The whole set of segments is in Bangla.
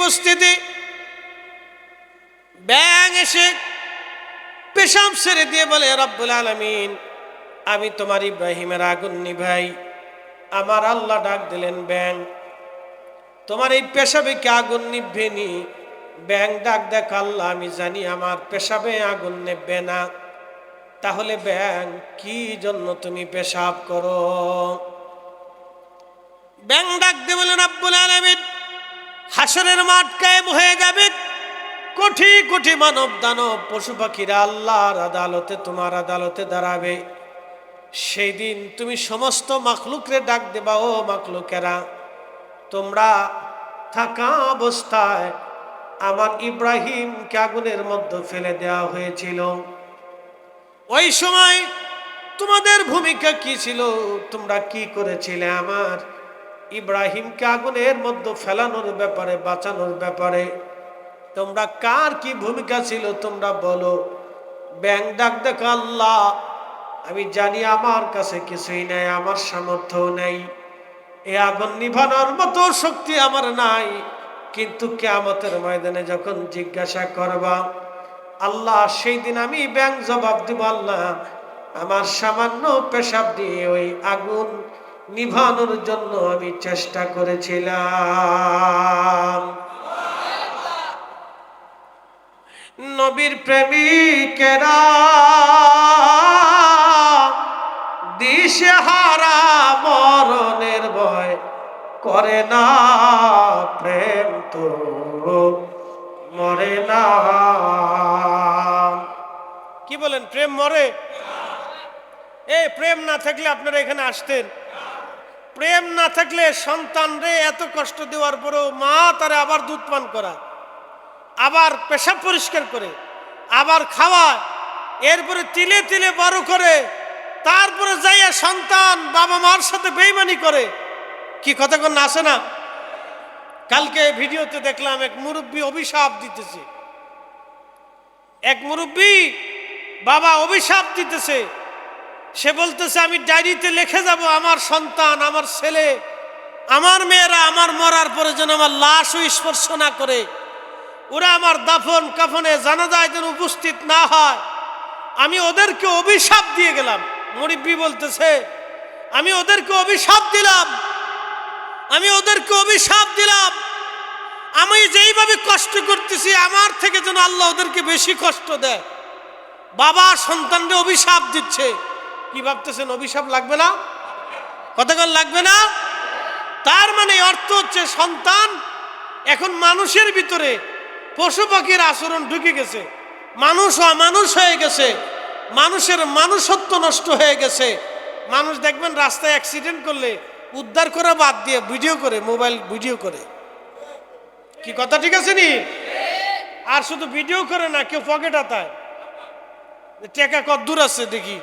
উপস্থিতি ব্যাঙ এসে পেশাব ছেড়ে দিয়ে বলে, রব্বুল আলামিন, আমি তোমার ইব্রাহিমের আগুন নিভাই। আমার আল্লাহ ডাক দিলেন, ব্যাঙ, তোমার এই পেশাবে কি আগুন নিভবে নি? ব্যাঙ ডাক দেখ, আল্লাহ, আমি জানি আমার পেশাবে আগুন নেবে না। তাহলে ব্যাঙ, কি জন্য তুমি পেশাব করো? ব্যাঙ ডাক দিয়ে বলে, রব্বুল আলামিন, হাসরের মাঠ কায়েম হয়ে যাবে, কোটি কোটি মানব দানব পশু পাখিরা আল্লাহর আদালতে, তোমার আদালতে দাঁড়াবে। সেই দিন তুমি সমস্ত মাখলুকরে ডাক দেবা, ও মাখলুকেরা, তোমরা থাকা অবস্থায় আমার ইব্রাহিমকে আগুনের মধ্যে ফেলে দেওয়া হয়েছিল। ওই সময় তোমাদের ভূমিকা কি ছিল? তোমরা কি করেছিলে আমার ইব্রাহিমকে আগুনের মধ্যে ফেলানোর ব্যাপারে, বাঁচানোর ব্যাপারে? তোমরা কার কি ভূমিকা ছিল তোমরা বলো। ব্যাঙ ডাক দেখো, আল্লাহ, আমি জানি আমার কাছে কিছুই নাই, আমার সামর্থ্য নেই, এই আগুন নিভানোর মতো শক্তি আমার নাই। কিন্তু কিয়ামতের ময়দানে যখন জিজ্ঞাসা করবা আল্লাহ, সেই দিন আমি ব্যাঙ জবাব দিব, আল্লাহ, আমার সামান্য পেশাব দিয়ে ওই আগুন নিভানোর জন্য আমি চেষ্টা করেছিলাম। নবীর প্রেমিকেরা দিশেহারা মরণের ভয় করে না, প্রেম তো মরে না। কি বলেন, প্রেম মরে? এই প্রেম না থাকলে আপনারা এখানে আসতেন? প্রেম না থাকলে সন্তান রে এত কষ্ট দেওয়ার পরেও মা তারা আবার দুধ পান করা, আবার পেশাব পরিষ্কার করে, আবার খাওয়ায়, এরপরে তিলে তিলে বড় করে, তারপরে যাইয়া সন্তান বাবা মার সাথে বেইমানি করে। কি কথা কোন আসে না? কালকে ভিডিওতে দেখলাম এক মুরব্বী অভিশাপ দিতেছে। এক মুরব্বী বাবা অভিশাপ দিতেছে। সে বলতেছে, আমি ডায়েরিতে লিখে যাব, আমার সন্তান, আমার ছেলে, আমার মেয়েরা আমার মরার পরে যেন আমার লাশও স্পর্শ না করে, ওরা আমার দাফন কাফনে জানাজায় যেন উপস্থিত না হয়। আমি ওদেরকে অভিশাপ দিয়ে গেলাম। মুরব্বী বলতেছে, আমি ওদেরকে অভিশাপ দিলাম, আমি ওদেরকে অভিশাপ দিলাম, আমি যেইভাবে কষ্ট করতেছি আমার থেকে যেন আল্লাহ ওদেরকে বেশি কষ্ট দেয়। বাবা সন্তানকে অভিশাপ দিচ্ছে। কি ভাবতেছেন, অভিশাপ লাগবে না? কতক্ষণ লাগবে না? তার মানে অর্থ হচ্ছে সন্তান এখন মানুষের ভিতরে পশু পাখির আচরণ ঢুকে গেছে, মানুষ অমানুষ হয়ে গেছে, মানুষের মানুষত্ব নষ্ট হয়ে গেছে। মানুষ দেখবেন রাস্তায় অ্যাক্সিডেন্ট করলে উদ্ধার করা বাদ দিয়ে ভিডিও করে, মোবাইল ভিডিও করে। কি কথা ঠিক আছে নি? আর শুধু ভিডিও করে না, কেউ পকেট আতায়, টাকা কত দূর আছে দেখি,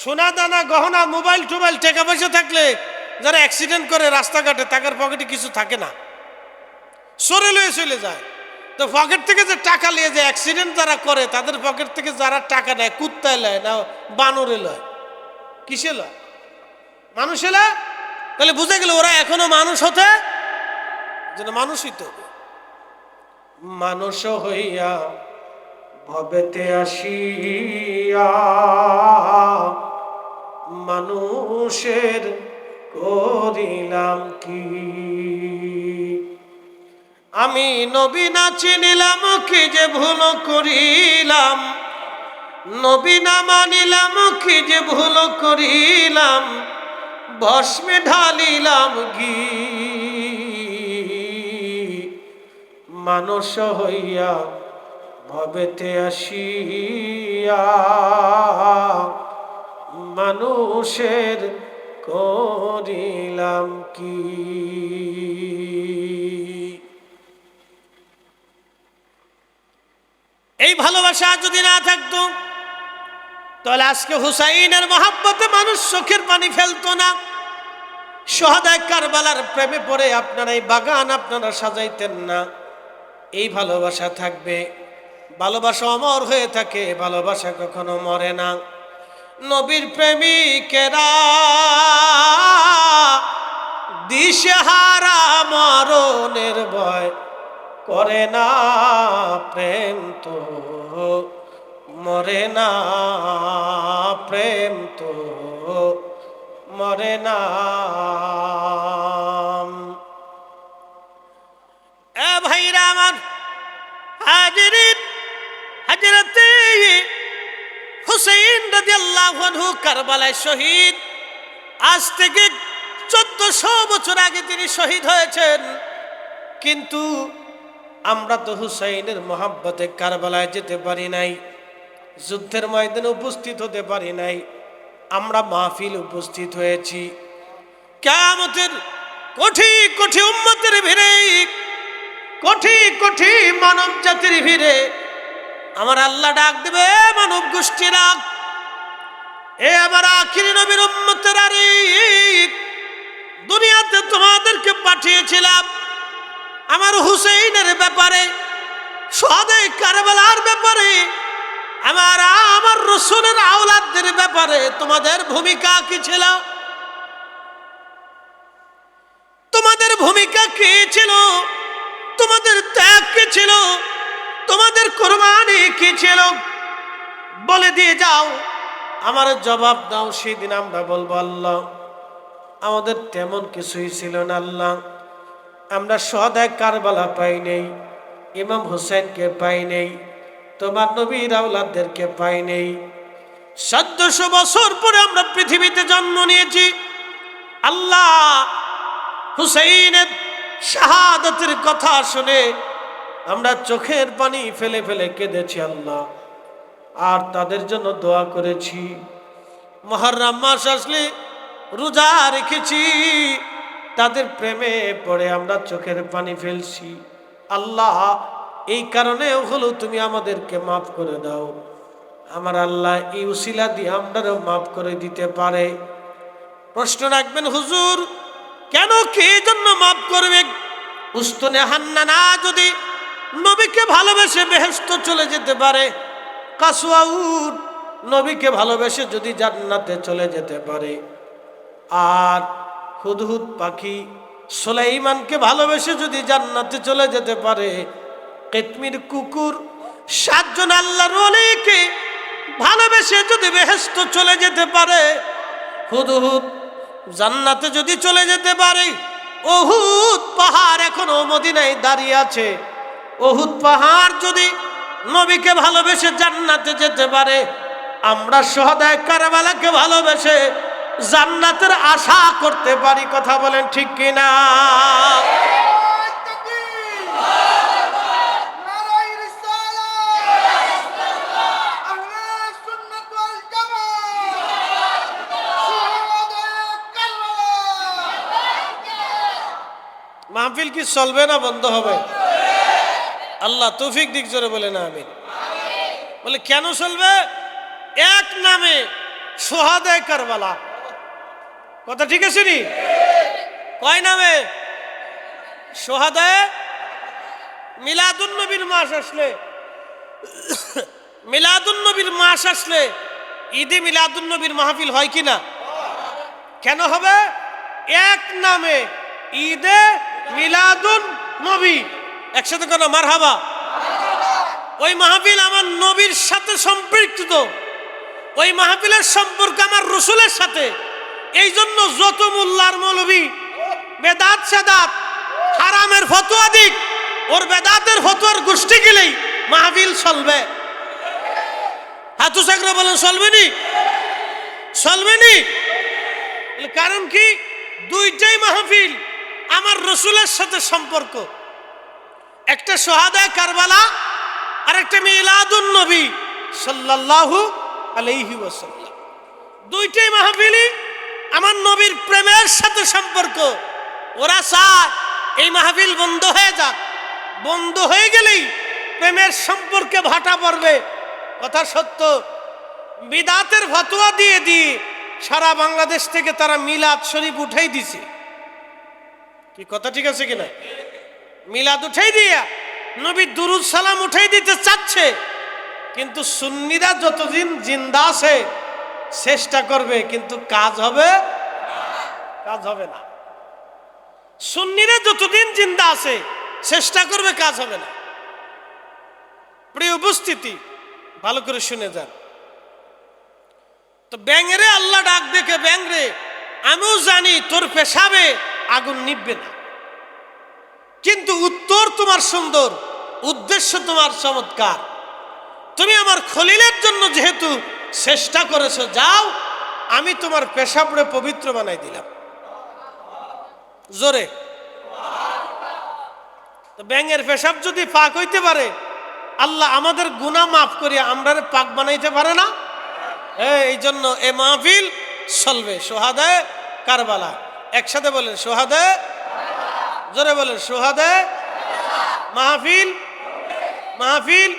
সোনা দানা গহনা মোবাইল টোবাইল টাকা পয়সা থাকলে যারা অ্যাক্সিডেন্ট করে রাস্তাঘাটে, তাদের পকেটে কিছু থাকে না, সরে লয়ে চলে যায়। তো পকেট থেকে যে টাকা নিয়ে যে অ্যাক্সিডেন্ট যারা করে, তাদের পকেট থেকে যারা টাকা নেয়, কুত্তায় লয় না বানরে লয়? কিসে লয়? মানুষে লয়। তাহলে বুঝে গেল ওরা এখনো মানুষ হতে যেন মানুষই তো। মানুষ হইয়া ভবেতে আসিয়া মানুষের করিলাম কি? আমি নবী না চিনিলাম, কি যে ভুল করিলাম, নবী না মানিলাম, কি যে ভুল করিলাম, ভস্মে ঢালিলাম ঘি। মানুষ হইয়া ভবেতে আসিয়া মানুষের করিলাম কি? এই ভালোবাসা যদি না থাকতো তাহলে আজকে হুসাইনের মহব্বতে মানুষ চোখের পানি ফেলতো না। শহাদায়ে কারবালার প্রেমে পড়ে আপনারা এই বাগান আপনারা সাজাইতেন না। এই ভালোবাসা থাকবে, ভালোবাসা অমর হয়ে থাকে, ভালোবাসা কখনো মরে না। নবীর প্রেমিকেরা দিশেহারা মরণের ভয় করে না, প্রেম তো মরে না, প্রেম তো মরে না। এ ভাইরা আমার, হাজিরিন, হযরতে হুসাইন রাদিয়াল্লাহু আনহু কারবালায় শহীদ। আজ থেকে 1400 বছর আগে তিনি শহীদ হয়েছেন, কিন্তু আমরা তো হুসাইনের মহব্বতে কারবালায় যেতে পারি নাই, যুদ্ধের ময়দানে উপস্থিত হতে পারি নাই। আমরা মাহফিল উপস্থিত হয়েছি। কিয়ামতের কোটি কোটি উম্মতের ভিড়ে, কোটি কোটি মানব জাতির ভিড়ে আমার আল্লাহ ডাক দেবে, মানব গোষ্ঠীরা, এ আমার আখিরি নবীর উম্মতেরা রে, দুনিয়াতে তোমাদেরকে পাঠিয়েছিলাম আমার হুসাইনের ব্যাপারে, শুহাদে কারবালার ব্যাপারে, আমার রাসূলের আওলাদদের ব্যাপারে তোমাদের ভূমিকা কি ছিল? তোমাদের ভূমিকা কি ছিল? তোমাদের ত্যাগ কি ছিল? তোমাদের কুরবানি কি ছিল? বলে দিয়ে যাও, আমার জবাব দাও। সেদিন আমরা বলবো, আল্লাহ আমাদের তেমন কিছুই ছিল না আল্লাহ, আমরা শুহাদায়ে কারবালা পাই নেই, ইমাম হোসেনকে পাই নেই, তোমার নবীর আওলাদদেরকে পাই নেই। 1400 বছর পরে আমরা পৃথিবীতে জন্ম নিয়েছি। আল্লাহ হুসাইনের শাহাদাতের কথা শুনে আমরা চোখের পানি ফেলে ফেলে কেঁদেছি আল্লাহ, আর তাদের জন্য দোয়া করেছি। মুহররম মাস আসলে রোজা রেখেছি, তাদের প্রেমে পড়ে আমরা চোখের পানি ফেলছি। আল্লাহ এই কারণে হলো তুমি আমাদেরকে মাফ করে দাও। আমার আল্লাহ এই উসিলা দিয়ে আমরাও মাফ করে দিতে পারে। প্রশ্ন রাখবেন, হুজুর কেন, কে জন্য মাফ করবে? উস্তুনে হান্নানা যদি নবীকে ভালোবেসে বেহেশত চলে যেতে পারে, কাসওয়া উট নবীকে ভালোবেসে যদি জান্নাতে চলে যেতে পারে, আর হুদহুদ পাখি সুলাইমানকে ভালোবেসে যদি জান্নাতে চলে যেতে পারে, কিতমির কুকুর 7 জন আল্লাহর ওলিকে ভালোবেসে যদি বেহেশত চলে যেতে পারে, হুদহুদ জান্নাতে যদি চলে যেতে পারে, উহুদ পাহাড় এখনো মদিনায় দাঁড়িয়ে আছে, উহুদ পাহাড় যদি নবীকে ভালোবেসে জান্নাতে যেতে পারে, আমরা শুহাদায়ে কারবালাকে ভালোবেসে জান্নাতের আশা করতে পারি। কথা বলেন ঠিক কিনা? মাহফিল কি চলবে না বন্ধ হবে? আল্লাহ তৌফিক দিক, জোরে বলে না আমিন। বলে কেন চলবে? এক নামে শুহাদায়ে কারবালা। কথা ঠিক আছে নি? কয় নামে? শুহাদায়ে মিলাদুন নবীর মাস আসলে, মিলাদুন নবীর মাস আসলে ঈদে মিলাদুন নবীর মাহফিল হয় কিনা? কেন হবে? এক নামে ঈদে মিলাদুন নবী। একসাথে কোনো মারহাবা। ওই মাহফিল আমার নবীর সাথে সম্পৃক্ত, ওই মাহফিলের সম্পর্ক আমার রসুলের সাথে। এই জন্য যত মোল্লার মৌলবী বেদাত সাদাত হারামের ফতোয়া দিক, ওর বেদাতের ফতোয়ার গোষ্ঠী গেলেই মাহফিল চলবে। হাতু চাকরা বলেন চলবে নি? চলবে নি? কারণ কি? দুইটাই মাহফিল আমার রসুলের সাথে সম্পর্ক। একটা শুহাদায়ে কারবালা আর একটা মিলাদুন নবী সাল্লাল্লাহু আলাইহি ওয়াসাল্লাম। দুইটাই মাহফিলই আমার নবীর প্রেমের সাথে সম্পর্ক। ওরা চায় এই মাহফিল বন্ধ হয়ে যাক, বন্ধ হয়ে গেলেই প্রেমের সম্পর্কে ভাটা পড়বে। কথা সত্য। বিদাতের ফতোয়া দিয়ে দিয়ে সারা বাংলাদেশ থেকে তারা মিলাদ শরীফ উঠাই দিছে। কি কথা ঠিক আছে কিনা? মিলাদ উঠাই দিয়া নবীর দুরুদ সালাম উঠাই দিতে চাচ্ছে, কিন্তু সুন্নিরা যতদিন জিন্দা আছে চেষ্টা করবে, কিন্তু কাজ হবে না। সুন্নিরা যতদিন জিন্দা আছে চেষ্টা করবে, কাজ হবে না। প্রিয় উপস্থিতি, ভালো করে শুনে যান। তো ব্যাঙরে আল্লাহ ডাক দেখে, ব্যাঙরে আমিও জানি তোর পেশাবে আগুন নিববে না, কিন্তু উত্তর তোমার সুন্দর, উদ্দেশ্য তোমার চমৎকার। তুমি আমার খলিলের জন্য যেহেতু চেষ্টা করেছো, যাও আমি তোমার পেশাবরে পবিত্র বানাই দিলাম। জোরে। ব্যাঙের পেশাব যদি পাক হইতে পারে, আল্লাহ আমাদের গুনাহ মাফ করিয়া আমরা পাক বানাইতে পারে না? এই জন্য এ মাহফিল চলবে সোহাদায়ে কারবালা। একসাথে বলেন সোহাদায়ে, জোরে বলেন সোহাদায়ে। মাহফিল মাহফিল,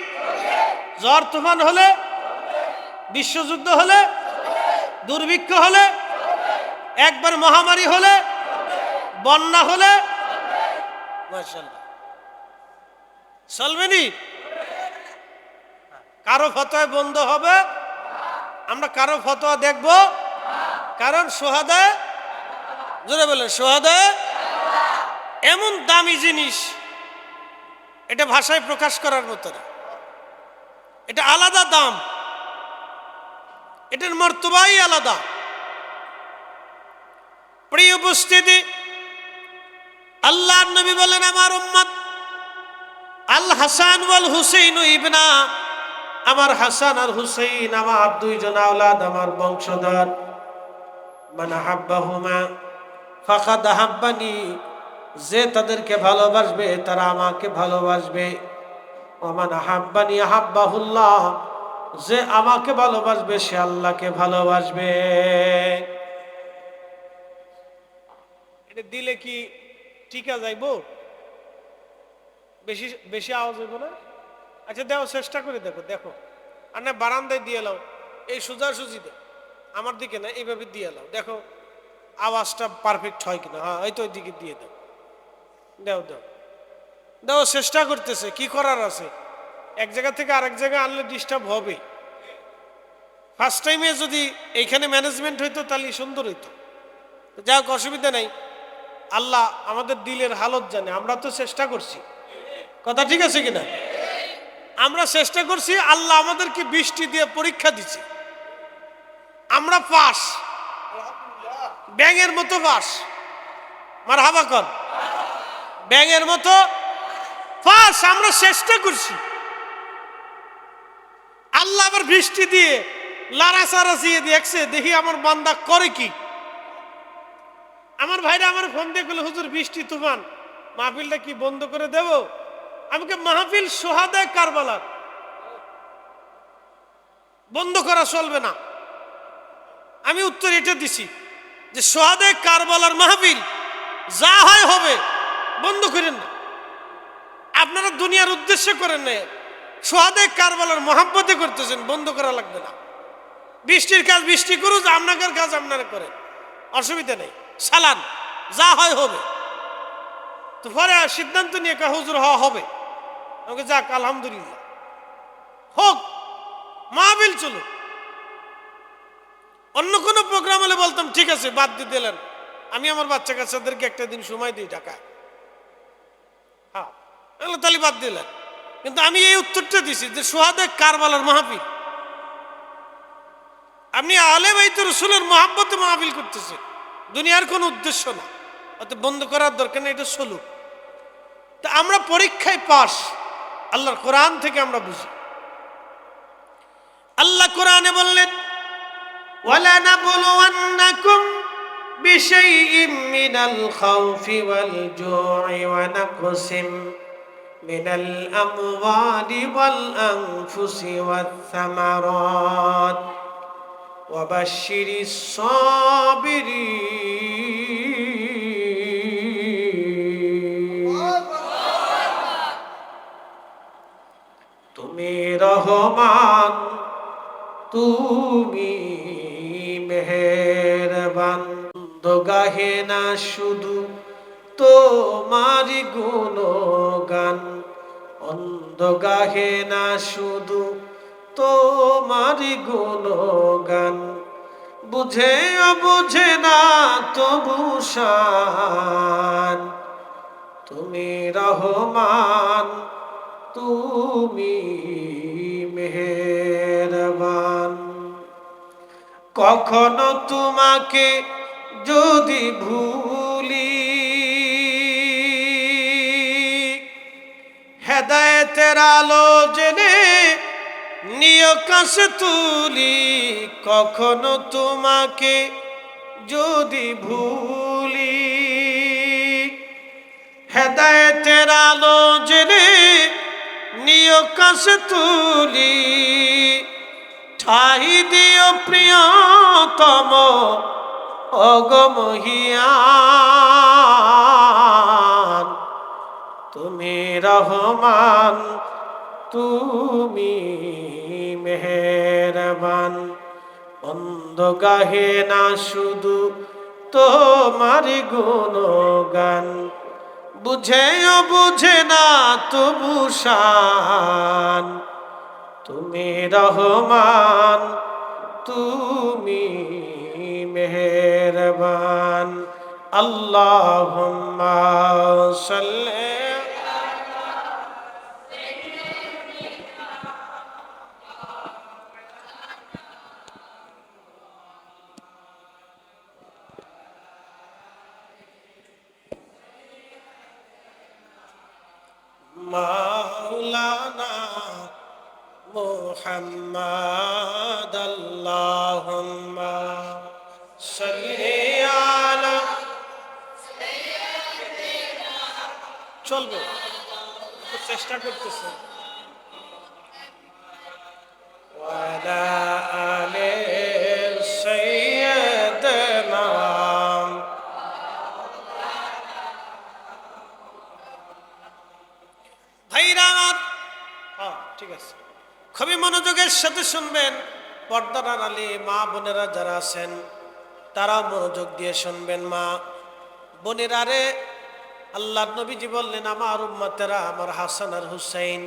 ঝড় তুফান হলে, বিশ্বযুদ্ধ হলে, দুর্ভিক্ষ হলে, একবার মহামারী হলে, বন্যা হলে, মাশাআল্লাহ চলবে নি? কারো ফতোয়া বন্ধ হবে? আমরা কারো ফতোয়া দেখব? কারণ সোহাদায়ে, জোরে বলেন সোহাদায়ে এমন দামি জিনিস, এটা ভাষায় প্রকাশ করার মতো না। এটা আলাদা দাম, এটার মর্তবাই আলাদা। প্রিয় উপস্থিতি, আল্লাহর নবী বলেন, আমার উম্মত আল হাসান ওয়াল হুসাইন ইবনা, আমার হাসান আর হুসাইন আমার দুইজন আওলাদ, আমার বংশধর। মান হাব্বাহুমা ফাকাদ হাব্বানি, যে তাদেরকে ভালোবাসবে তারা আমাকে ভালোবাসবে। ওমান হাব্বানি হাব্বাহুল্লাহ, যে আমাকে ভালোবাসবে সে আল্লাহকে ভালোবাসবে। এটা দিলে কি টিকা যাইব? বেশি বেশি আওয়াজ হইব না? আচ্ছা দেখো, চেষ্টা করে দেখো। দেখো আর না বারান্দায় দিয়ে লাও, এই সোজাসুজি দে, আমার দিকে না, এইভাবে দিয়ে লাও, দেখো আওয়াজটা পারফেক্ট হয় কিনা। হ্যাঁ, এই তো ওই দিকে দিয়ে দাও, দাও দাও দাও। চেষ্টা করতেছে, কি করার আছে? এক জায়গা থেকে আরেক জায়গায় আনলে ডিস্টার্ব হবে। ফার্স্ট টাইমে যদি এইখানে ম্যানেজমেন্ট হইতো তাহলে সুন্দর হইতো। যাই হোক, অসুবিধা নাই। আল্লাহ আমাদের দিলের হালত জানে। আমরা তো চেষ্টা করছি, কথা ঠিক আছে কিনা? আমরা চেষ্টা করছি, আল্লাহ আমাদেরকে বৃষ্টি দিয়ে পরীক্ষা দিচ্ছে। আমরা পাস, ব্যাঙের মতো পাস। মারহাবা কর, ব্যাঙের মতো পাস। আমরা চেষ্টা করছি, আল্লাহ আবার বৃষ্টি দিয়ে লাড়াচাড়া দিয়ে দেখছে, দেখি আমার বান্দা করে কি। আমার ভাইরা আমার ফোন দিয়ে বলে, হুজুর বৃষ্টি তুফান, মাহফিলটা কি বন্ধ করে দেব? আমাকে মাহফিল সোহাদায়ে কারবালার, বন্ধ করা চলবে না। আমি উত্তর এটা দিছি যে সোহাদায়ে কারবালার মাহফিল যা হয় হবে, বন্ধ করেন না। আপনারা দুনিয়ার উদ্দেশ্যে করেন না, সোহাদায়ে কারবালার মহাব্বতে করতেছেন, বন্ধ করা লাগবে না। বৃষ্টির কাজ বৃষ্টি করুন, আপনাদের কাজ আপনারা করেন, অসুবিধা নেই। সালান, যা হয় হবে। তো পরে সিদ্ধান্ত নিয়ে কা হুজুর হওয়া হবে, আমাকে যাক আলহামদুলিল্লাহ হোক, মাহফিল চলো। অন্য কোনো প্রোগ্রাম হলে বলতাম ঠিক আছে, বাদ দিয়ে দিলেন। আমি আমার বাচ্চা কাচ্চাদেরকে একটা দিন সময় দিই ঢাকায়, হ্যাঁ তাহলে বাদ দিলেন। কিন্তু আমি এই উত্তরটা দিছি যে সোহাদায়ে কারবালার মাহফিল, আপনি আহলে বাইত রাসূলের মহব্বতে মাহফিল করতেছেন, দুনিয়ার কোনো উদ্দেশ্য না, অত বন্ধ করার দরকার নেই, এটা চলুক। তা আমরা পরীক্ষায় পাস, আল্লাহর কোরআন থেকে আমরা বুঝি। আল্লাহ কোরআনে বললেন, ওয়ালানাবলুওয়ান্নাকুম বিশাইইম মিনাল খাউফি ওয়াল জু'i ওয়া নাকসিম মিনাল আমওয়ালি ওয়াল আনফুসি ওয়াত থামারাত ওয়া বাশশিরিস সাবিরিন। তুমি রহমান, তুমি মেহেরবান, গাহে না শুধু তোমার গুণগান, অন্ধ গাহে না শুধু তোমার গুণগান, বুঝে বুঝে না তবু শান, তুমি রহমান, তুমি মেহেরবান। কখনো তোমাকে যদি ভুলি, হেদায়েতের আলো জেনে নিয় কাছে তুলি। কখনো তোমাকে যদি ভুলি, হেদায়েতের আলো জেনে নিয় কাছে তুলি। ঠাই দিও প্রিয়তম অগমহিয়ান, তুমি রহমান, তুমি মেহেরবান। অন্ধ গাহে না শুধু তোমার গুণগান, বুঝেও বুঝে না তবু শান, তুমি রহমান, তুমি মেহেরবান। আল্লাহুম্মা সাল্লি মাওলানা মুহাম্মাদ। আল্লাহুম্মা সাল্লি আলা, চলবে চেষ্টা করতেছে, ওয়ালা আলে সাইয়্যিদানা। ভাইরা আমার, ঠিক আছে, খুবই মনোযোগের সাথে শুনবেন। পর্দার আড়ালে মা বোনেরা যারা আছেন তারা মনোযোগ দিয়ে শুনবেন। মা বোনেরা রে, আল্লাহর নবীজি বললেন, আমার উম্মতেরা, আমার হাসান আর হুসাইন,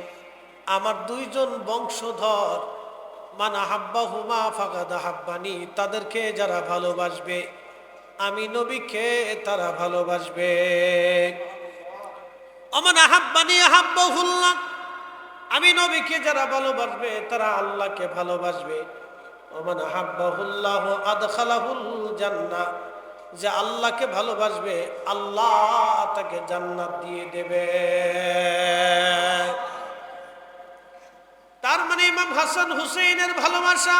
আমার দুইজন বংশধর, মান আহাব্বাহুমা ফাকাদ আহাব্বানি, তাদেরকে যারা ভালোবাসবে আমি নবীকে তারা ভালোবাসবে। ওমান আহাব্বানি আহাব্বাহুল্লাহ, আমি নবীকে যারা ভালোবাসবে তারা আল্লাহকে ভালোবাসবে। ওমান আহাব্বাহুল্লাহ আদখালাহুল জান্নাহ, যে আল্লাহকে ভালোবাসবে আল্লাহ তাকে জান্নাত দিয়ে দেবে। তার মানে ইমাম হাসান হুসাইনের ভালোবাসা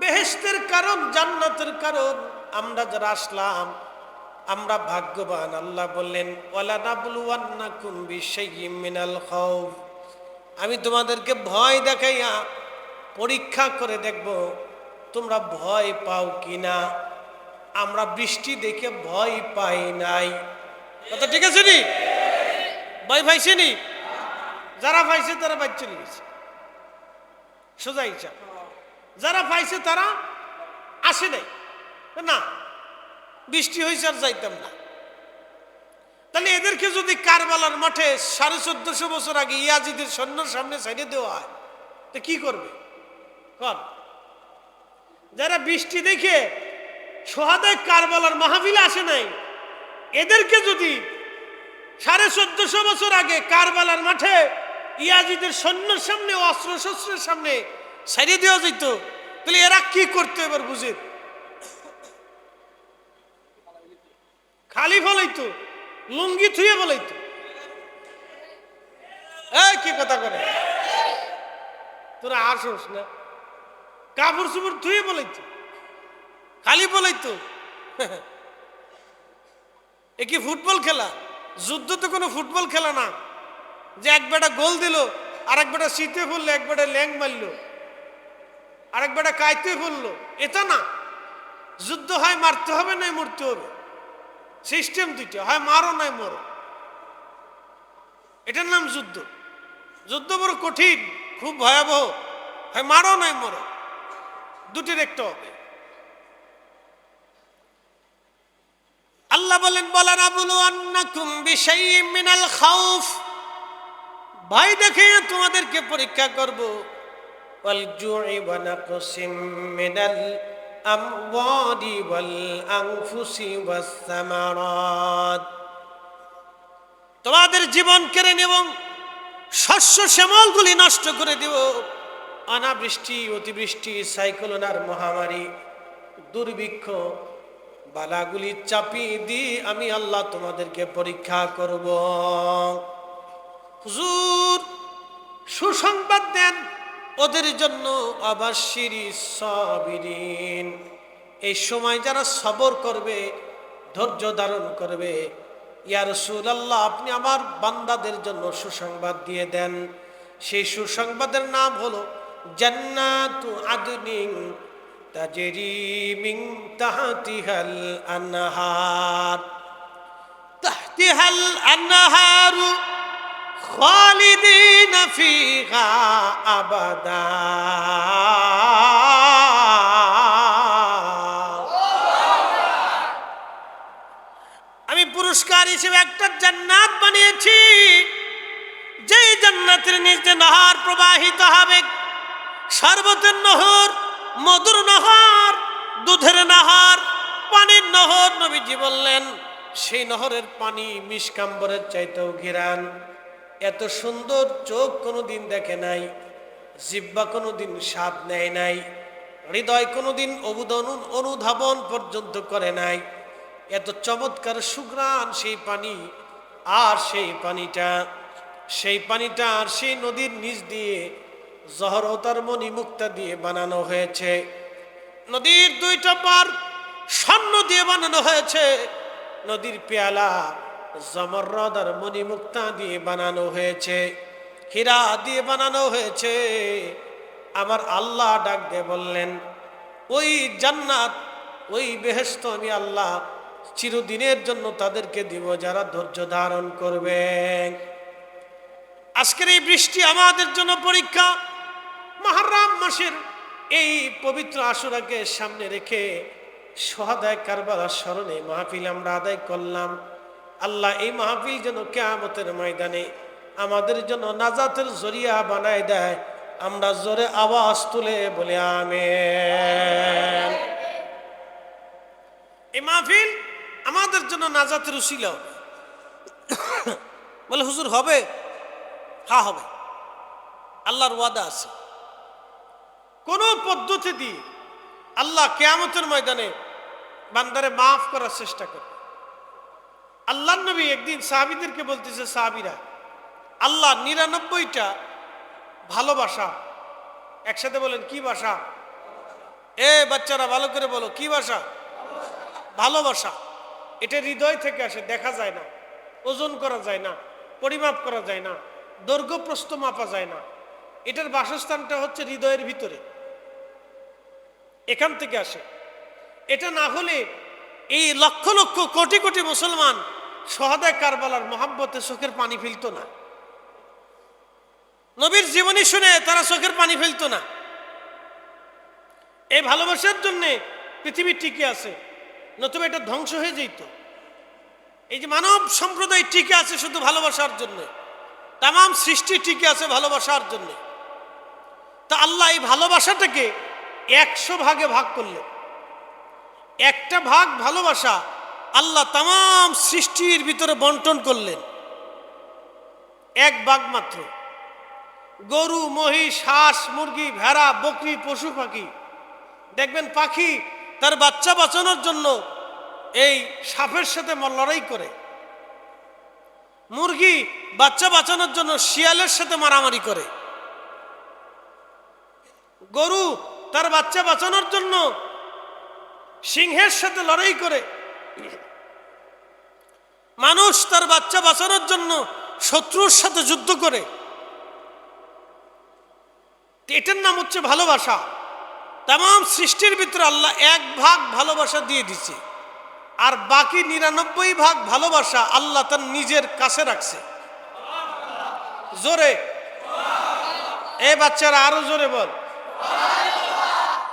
বেহেশতের কারণ, জান্নাতের কারণ। আমরা যারা আসলাম আমরা ভাগ্যবান। আল্লাহ বললেন, ওয়ালা নাবলুওয়ান্নাকুম বিশাইয়্যিম মিনাল খাউফ, আমি তোমাদেরকে ভয় দেখাইয়া পরীক্ষা করে দেখব তোমরা ভয় পাও কিনা। আমরা বৃষ্টি দেখে ভয় পাই নাই, কথা ঠিক আছে নি? ভয় পাইছে নি? যারা পাইছে তারা বাইর চলে গেছে, সোজা হিসাব। যারা পাইছে তারা আসে নাই, না বৃষ্টি হয়েছে আর যাইতাম না। তাহলে এদেরকে যদি কারবালার মাঠে 1450 বছর আগে ইয়াজিদের সৈন্যের সামনে ছাইড়ে দেওয়া হয় তো কি করবে? কর, যারা বৃষ্টি দেখে সোহাদায়ে কারবালার মাহফিলে আসে নাই, এদেরকে যদি 1450 বছর আগে কারবালার মাঠে ইয়াজিদের সৈন্যের সামনে, অস্ত্র শস্ত্রের সামনে ছাইড়ে দেওয়া যেত, তাহলে এরা কি করতো এবার বুঝে? খালি ফলাইতো, লুঙ্গি থুয়ে বলাইতো। এই কি কথা করে তোরা আসোস না, কাপড় চুপড় থুয়ে বলাইতো, খালি বলাইতো। এ কি ফুটবল খেলা? যুদ্ধ তো কোনো ফুটবল খেলা না যে এক বেটা গোল দিল, আর এক বেটা শীতে পড়লো, এক বেটা ল্যাং মারলো, আর এক বেটা কাইতে পড়লো, এটা না। যুদ্ধ হয় মারতে হবে নাই মরতে হবে, সিস্টেম দুইটা, হয় মারো নাই মরো, এটার নাম যুদ্ধ। যুদ্ধ বড় কঠিন, খুব ভয়াবহ, হয় মারো নাই মরো, দুটির একটা হবে। আল্লাহ বলেন, বলা নাবলুওয়ান্নাকুম বিশাইয়্যিম মিনাল খাউফ, ভয় দেখে তোমাদেরকে পরীক্ষা করব। ওয়াল জুই ওয়া নাকসিম মিনাল আমওয়ালি ওয়াল আনফুসি ওয়াস সামারাত, তোমাদের জীবন কেড়ে নেব, শস্য শ্যামলগুলি নষ্ট করে দেব, অনাবৃষ্টি, অতিবৃষ্টি, সাইক্লোন আর মহামারী, দুর্ভিক্ষ, বালাগুলি চাপিয়ে দিয়ে আমি আল্লাহ তোমাদেরকে পরীক্ষা করব। হুজুর সুসংবাদ দেন ওদের জন্য, আবাশিরি সাবিরিন, এই সময় যারা সবর করবে, ধৈর্য ধারণ করবে। ইয়া রাসূলুল্লাহ, আপনি আমার বান্দাদের জন্য সুসংবাদ দিয়ে দেন। সেই সুসংবাদের নাম হলো জান্নাতু আদনিন তাজরি মিন তাহতিহাল আনহার, তাহতিহাল আনহার খালিদিন ফিহা আবাদা। আমি পুরস্কার হিসেবে একটা জান্নাত বানিয়েছি, যেই জান্নাতের নিচে নহর প্রবাহিত হবে, শরবতের নহর, মধুর নহর, দুধের নহর, পানির নহর। নবীজি বললেন সেই নহরের পানি মিশকাম্বরের চাইতেও ঘিরান। এত সুন্দর চোখ কোনোদিন দেখে নাই, জিহ্বা কোনোদিন স্বাদ নেয় নাই, হৃদয় কোনোদিন অনুধাবন পর্যন্ত করে নাই। এত চমৎকার সুঘ্রাণ সেই পানি। আর সেই পানিটা আর সেই নদীর নিচ দিয়ে জহরতার মণি মুক্তা দিয়ে বানানো হয়েছে। নদীর দুইটা পার স্বর্ণ দিয়ে বানানো হয়েছে। নদীর পেয়ালা জমরদ আর মণি মুক্তা দিয়ে বানানো হয়েছে, হীরা দিয়ে বানানো হয়েছে। আমার আল্লাহ ডাক দিয়ে বললেন, ওই জান্নাত, ওই বেহেশত আমি আল্লাহ চিরদিনের জন্য তাদেরকে দিব যারা ধৈর্য ধারণ করবে। আজকের এই বৃষ্টি আমাদের জন্য পরীক্ষা। মুহররম মাসের এই পবিত্র আশুরাকে সামনে রেখে শহাদায়ে কারবালার স্মরণে মাহফিল আমরা আদায় করলাম। আল্লাহ এই মাহফিল যেন কিয়ামতের ময়দানে আমাদের জন্য নাজাতের জরিয়া বানায় দেয়। আমরা জোরে আওয়াজ তুলে বলে আমিন। এই মাহফিল আমাদের জন্য নাজাতের উসিলা হবে। বলে হুজুর হবে? হ্যাঁ হবে, আল্লাহর ওয়াদা আছে। কোন পদ্ধতি দিয়ে আল্লাহ কিয়ামতের ময়দানে বান্দারে মাফ করার চেষ্টা করে। আল্লাহ নবী একদিন সাহাবীদেরকে বলতেছে, সাহাবীরা, আল্লাহ 99টা ভালোবাসা, একসাথে বলেন কি ভাষা? বাচ্চারা ভালো করে বলো, কি ভাষা? ভালোবাসা। এটা হৃদয় থেকে আসে, দেখা যায় না, ওজন করা যায় না, পরিমাপ করা যায় না, দৈর্ঘ্য প্রস্থ মাপা যায় না। এটার বাসস্থানটা হচ্ছে হৃদয়ের ভিতরে, এখান থেকে আসে। এটা না হলে এই লক্ষ লক্ষ কোটি কোটি মুসলমান শহাদায়ে কারবালার মহাব্বতে চোখের পানি ফেলতো না। নবীর জীবনী শুনে তারা চোখের পানি ফেলতো না। এই ভালোবাসার জন্য পৃথিবী টিকে আছে, নতুবা এটা ধ্বংস হয়ে যেত। এই যে মানব সম্প্রদায় টিকে আছে শুধু ভালোবাসার জন্য, তামাম সৃষ্টি টিকে আছে ভালোবাসার জন্য। তা আল্লাহ এই ভালোবাসাটাকে 100 ভাগে ভাগ করলেন। একটা ভাগ ভালোবাসা আল্লাহ তামাম সৃষ্টির ভিতরে বন্টন করলেন, 1 ভাগ মাত্র। গরু, মহিষ, হাঁস, মুরগি, ভেড়া, বকরি, পশু পাখি, দেখবেন পাখি তার বাচ্চা বাঁচানোর জন্য এই সাপের সাথে লড়াই করে। মুরগি বাচ্চা বাঁচানোর জন্য শিয়ালের সাথে মারামারি করে। গরু তার বাচ্চা বাঁচানোর জন্য সিংহের সাথে লড়াই করে। মানুষ তার বাচ্চা বাঁচানোর জন্য শত্রুর সাথে যুদ্ধ করে। এটার নাম হচ্ছে ভালোবাসা। তামাম সৃষ্টির ভিতরে আল্লাহ 1 ভাগ ভালোবাসা দিয়ে দিচ্ছে, আর বাকি 99 ভাগ ভালোবাসা আল্লাহ তার নিজের কাছে রাখছে। জোরে বাচ্চারা আরো জোরে বল,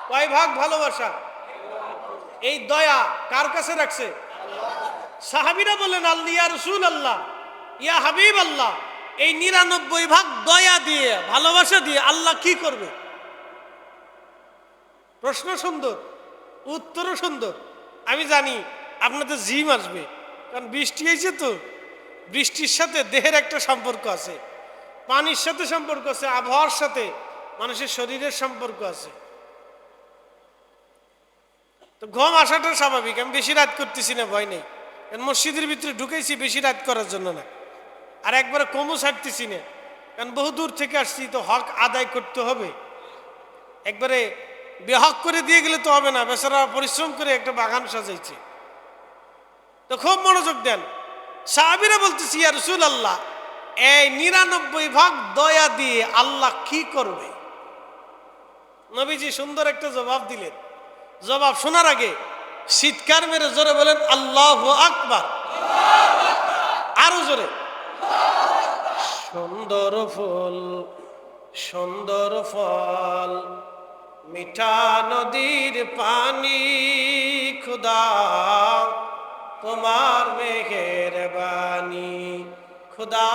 কয় ভাগ ভালোবাসা? এই দয়া কার কাছে রাখছে? সাহাবীরা বলেন, আল্লাহ ইয়া রাসূলুল্লাহ, ইয়া হাবিব আল্লাহ, এই 99 ভাগ দয়া দিয়ে, ভালোবাসা দিয়ে আল্লাহ কি করবে? প্রশ্ন সুন্দর, উত্তরও সুন্দর। আমি জানি আপনাদের জিম আসবে, কারণ বৃষ্টি হয়েছে তো, বৃষ্টির সাথে দেহের একটা সম্পর্ক আছে, পানির সাথে সম্পর্ক আছে, আবহাওয়ার সাথে মানুষের শরীরের সম্পর্ক আছে। তো ঘুম আসাটা স্বাভাবিক। আমি বেশি রাত করতেছি না, ভয় নেই, কারণ মসজিদের ভিতরে ঢুকেছি বেশি রাত করার জন্য না। আর একবারে কমও ছাড়তেছি না, কারণ বহু দূর থেকে আসছি, তো হক আদায় করতে হবে। একবারে বেহক করে দিয়ে গেলে তো হবে না, বেচারা পরিশ্রম করে একটা বাগান সাজাইছে। তো খুব মনোযোগ দেন। সাহাবীরা বলতেছি, ইয়া রাসূলুল্লাহ, এই 99 ভাগ দয়া দিয়ে আল্লাহ কি করবে? নবীজি সুন্দর একটা জবাব দিলেন। জবাব শোনার আগে চিৎকার মেরে জোরে বলেন আল্লাহু আকবার। আরো জোরে। সুন্দর ফুল, সুন্দর ফল, মিঠা নদীর পানি, খুদা তোমার মেহেরবানি, খুদা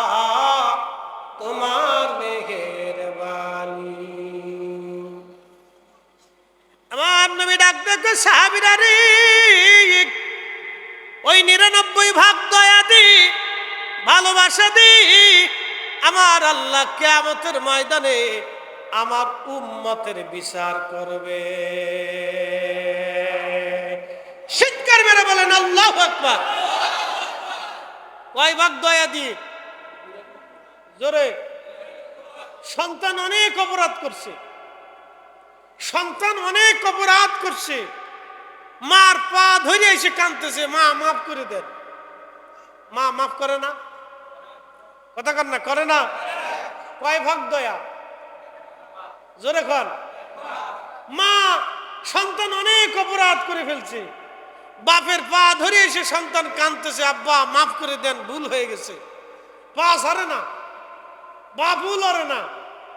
তোমার মেহেরবানি। আমার নবী ডাক দেখো সাহাবীরা রে, ওই 99 ভাগ দয়া দি, ভালোবাসা দি আমার আল্লাহ কিয়ামতের ময়দানে আমার উম্মতের বিচার করবে। চিৎকার মেরে বলেন আল্লাহু আকবার। কয় ভাগ দয়া দি? জোরে। সন্তান অনেক অপরাধ করছে, সন্তান অনেক অপরাধ করছে, মার পা ধরে এসে কাঁদতেছে, মা মাফ করে দেন। মা মাফ করে না? কথা কন না, করে না? কয় ভাগ দয়া? জোরে কন। মা সন্তান অনেক অপরাধ করে ফেলছে, বাপের পা ধরে এসে সন্তান কাঁদতেছে, আব্বা মাফ করে দেন, ভুল হয়ে গেছে। পা সারে না, বাবু লড়ে না,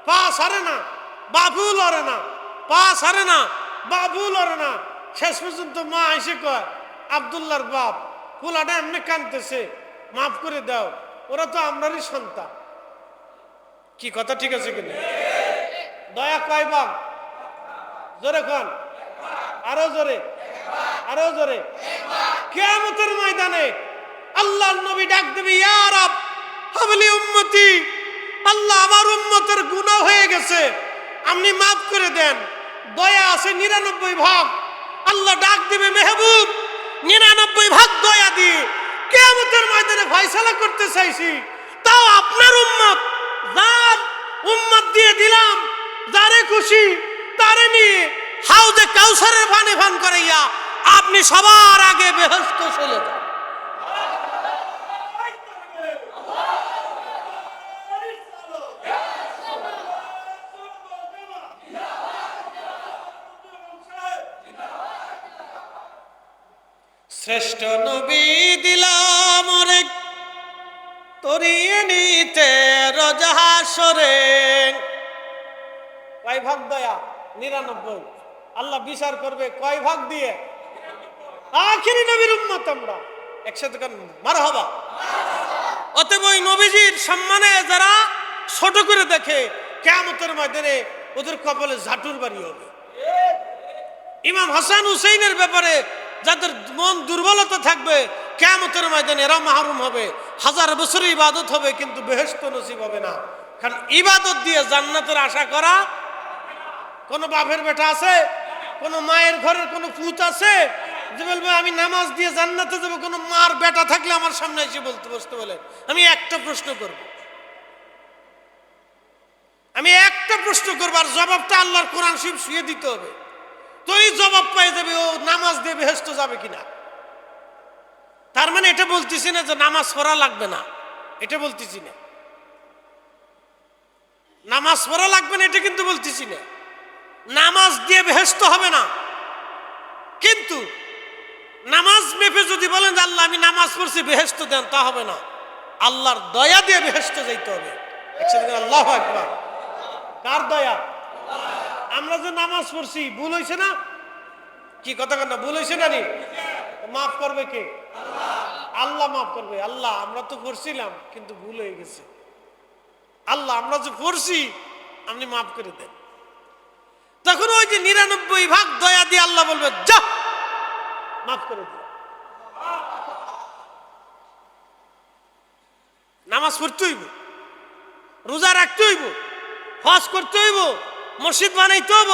পা সারে না, বাবু লড়ে না, পা সারে না, বাবু লড়ে না। শেষ পর্যন্ত মা এসে কয়, আব্দুল্লাহর বাপ পোলাটা এমনি কাঁদতেছে, মাফ করে দাও, ওরা তো আমরারই সন্তান। কি কথা ঠিক আছে কিনা? দয়া কয় ভাগ? জোরে কন, আরো জোরে, আরো জোরে। কিয়ামতের ময়দানে আল্লাহর নবী ডাক দেবে, ইয়া রাব হাবলি উম্মতি, আল্লাহ আমার উম্মতের গুনাহ হয়ে গেছে, আপনি মাফ করে দেন। দয়া আছে 99 ভাগ। আল্লাহ ডাক দেবে, মেহবুব 99 ভাগ দয়া দিয়ে কিয়ামতের ময়দানে ফয়সালা করতে চাইছি, তাও আপনার উম্মত, যার উম্মত দিয়ে দিলাম, যারে খুশি তারে নিয়ে হাউজে কাউসারের পানি পান করাইয়া আপনি সবার আগে বেহেশতে চলে যান। শ্রেষ্ঠ নবী দিলাম ওরে তরিয়ে নিতে রোজাহাসরে। কয় ভাগ দয়া? 99। আল্লাহ বিচার করবে কয় ভাগ দিয়ে? আখিরি নবীর উম্মত আমরা। একসাথে কান মারহাবা। অতএব ওই নবীজির সম্মানে যারা ছোট করে দেখে, কিয়ামতের ময়দানে ওদের কপালে ঝাঁটুর বাড়ি হবে। ইমাম হাসান হুসাইনের ব্যাপারে যাদের মন দুর্বলতা থাকবে, কিয়ামতের ময়দানে এরা মাহরুম হবে। 1000 বছরের ইবাদত হবে কিন্তু বেহেশত নসিব হবে না। কারণ ইবাদত দিয়ে জান্নাতের আশা করা, কোন বাপের বেটা আছে, কোন মায়ের ঘরের কোন পুত আছে যে বলবে আমি নামাজ দিয়ে জান্নাতে যাব? কোন মার বেটা থাকলে আমার সামনে এসে বসতে বলে। আমি একটা প্রশ্ন করব, আর জবাবটা আল্লাহর কোরআন শরীফ শুয়ে দিতে হবে, তোই জবাব পাই যাবে ও নামাজ দিয়ে বেহেশত যাবে কিনা। তার মানে এটা বলতেছি না যে নামাজ পড়া লাগবে না, এটা বলতেছি না। নামাজ পড়া লাগবে না এটা কিন্তু বলতেছি না। নামাজ দিয়ে বেহেশত হবে না, কিন্তু নামাজ মেপে যদি বলেন যে আল্লাহ আমি নামাজ পড়ছি বেহেশত দেন, তা হবে না। আল্লাহর দয়া দিয়ে বেহেশত যাইতে হবে। একসাথে আল্লাহু আকবার। কার দয়া? আমরা যে নামাজ পড়ছি ভুল হয়েছে না? কি কথা কেন ভুল হয়েছে না? মাফ করবে কে? আল্লাহ মাফ করবে। আল্লাহ আমরা তো পড়ছিলাম কিন্তু ভুল হয়ে গেছে, আল্লাহ আমরা যে পড়ছি আপনি মাফ করে দেন। তখন ওই যে 99 ভাগ দয়া দিয়ে আল্লাহ বলবে যা মাফ করে দিও। নামাজ পড়তে হইব, রোজা রাখতে হইব, হজ করতে হইব, মসজিদ বানাইতে হইব,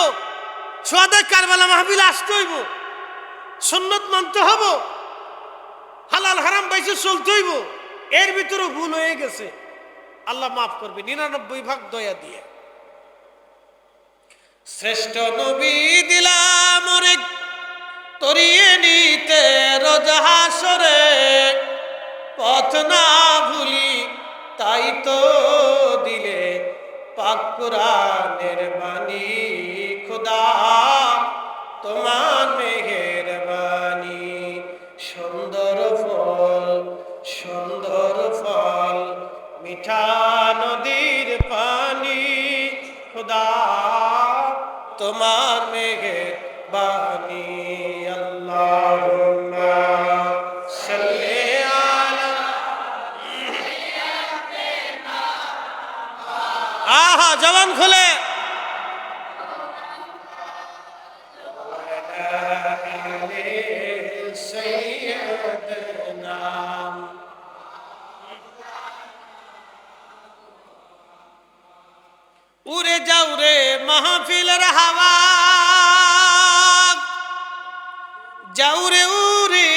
সোহাদা কারবালা মাহফিল আসতে হইব, সুন্নত মানতে হব, হালাল হারাম বাইসে চলতে হইব। এর ভিতরে ভুল হয়ে গেছে, আল্লাহ মাফ করবে 99 ভাগ দয়া দিয়ে। শ্রেষ্ঠ নবী দিলাম রে তরিয়ে নিতে রোজ হাসরে, পথ না ভুলি তাই তো দিলে পাক কুরআনের বাণী। খোদা তোমার মেহেরবানি, সুন্দর ফল মিঠা নদীর পানি। খোদা তোমার মেহেরবানি। আল্লাহুম্মা সাল্লি আলা। আহা জবান খুলে উড়ে যাও রে মাহফিলের হাওয়া, যাও রে উড়ে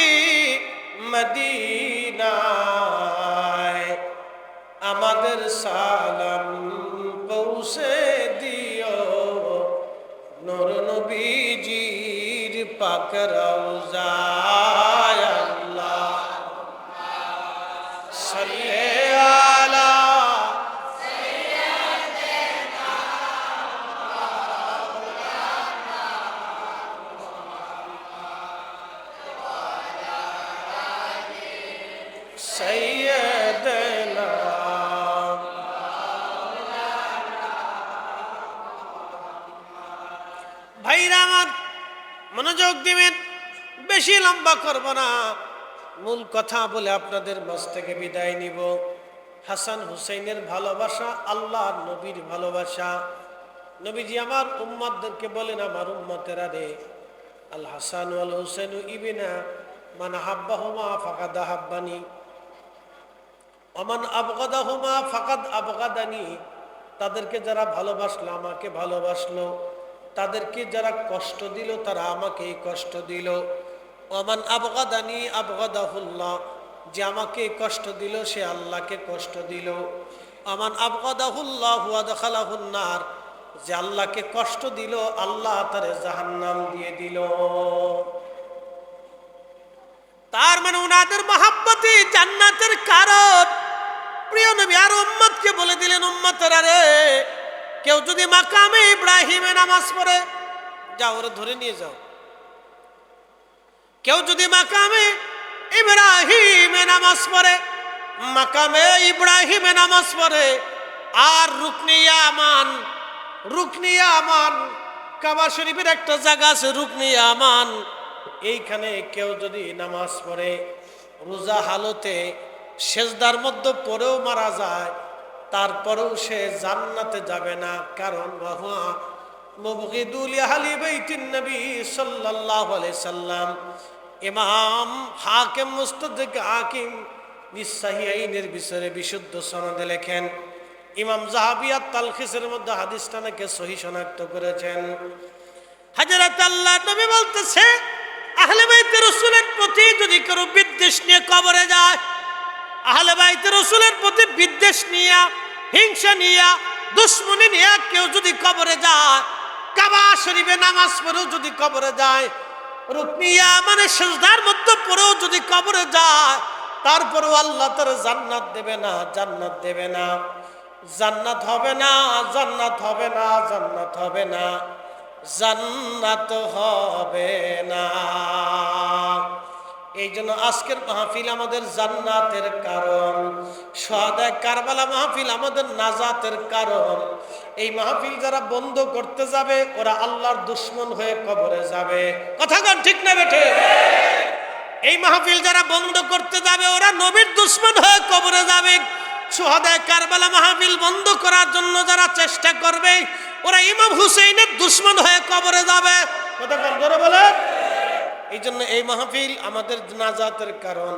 মদিনায়, আমাদের সালাম পৌঁছে দিও নূর নবীজির পাক রওজায়। আল্লাহুম্মা সাল্লি আলা সাইয়্যিদানা। ভাইরা আমার মনোযোগ দিবেন, বেশি লম্বা করব না, মূল কথা বলে আপনাদের মাঝ থেকে বিদায় নিব। হাসান হুসাইনের ভালোবাসা আল্লাহর নবীর ভালোবাসা। নবীজি আমার উম্মতদেরকে বলেন, আমার উম্মতেরা রে, আল হাসান ওয়াল হুসাইন ইবিনা মান হাব্বাহুমা ফাকাদ হাব্বানি ওমান আবগাদাহুমা ফাকাদ আবগাদানি। তাদেরকে যারা ভালোবাসলো আমাকে ভালোবাসলো, তাদেরকে যারা কষ্ট দিল তারা আমাকেই কষ্ট দিল। ওমান আবগাদানি আবগাদাহুল্লাহ, যে আমাকে কষ্ট দিল সে আল্লাহকে কষ্ট দিল। ওমান আবগাদাহুল্লাহ ওয়া দাখালাহুন নার, যে আল্লাহকে কষ্ট দিল আল্লাহ তারে জাহান্নাম দিয়ে দিল। তার মানে উনাদের মহাব্বতে জান্নাতের কারণ। প্রিয় নবী আর উম্মতকে বলে দিলেন, উম্মতেরা রে, কেউ যদি মাকামে ইব্রাহিমে নামাজ পড়ে, যাও ওরে ধরে নিয়ে যাও। কেউ যদি মাকামে ইব্রাহিমে নামাজ পড়ে, মাকামে ইব্রাহিমে নামাজ পড়ে, আর রুকনে ইয়ামান কাবা শরীফের একটা জায়গা আছে রুকনে ইয়ামান, এইখানে কেউ যদি নামাজ পড়ে রোজা হালতে সেজদার মধ্যে পড়েও মারা যায়, তারপরেও সে জান্নাতে যাবে না। কারণ ওয়া মুবগিদুল আহলি বাইতিন নবী সাল্লাল্লাহু আলাইহি সাল্লাম। ইমাম হাকিম মুস্তাদরিক হাকিম নিসাহিয়াইনের বিষয়ে বিশুদ্ধ সনদে লেখেন, ইমাম যাহাবি তালখিসের মধ্যে হাদিসটাকে সহিহ শনাক্ত করেছেন। হযরত আল্লাহর নবী বলতেছে, আহলে বাইতে রাসূলের প্রতি যদি কারো বিদ্বেষ নিয়ে কবরে যায়, আহলে বাইতে রাসূলের প্রতি বিদ্বেষ নিয়ে, হিংসা নিয়ে, দুশমনি নিয়ে কেউ যদি কবরে যায়, কাবা শরীফে নামাজ পড়েও যদি কবরে যায়, রুকনিয়া মানে সিজদার মধ্যে পড়েও যদি কবরে যায়, তারপরেও আল্লাহ তার জান্নাত দেবে না, জান্নাত দেবে না, জান্নাত হবে না, জান্নাত হবে না, জান্নাত হবে না, জান্নাত হবে না। এই জন্য আজকের মাহফিল আমাদের জান্নাতের কারণ, শুহাদায়ে কারবালা মাহফিল আমাদের নাজাতের কারণ। এই মাহফিল যারা বন্ধ করতে যাবে ওরা আল্লাহর দুশমন হয়ে কবরে যাবে। কথা কোন ঠিক না বেঠে? এই মাহফিল যারা বন্ধ করতে যাবে ওরা নবীর দুশমন হয়ে কবরে যাবে। শুহাদায়ে কারবালা মাহফিল বন্ধ করার জন্য যারা চেষ্টা করবে ওরা ইমাম হুসাইনের দুশমন হয়ে কবরে যাবে। কথা কোন জোরে বলেন? এই জন্য এই মাহফিল আমাদের নাজাতের কারণ।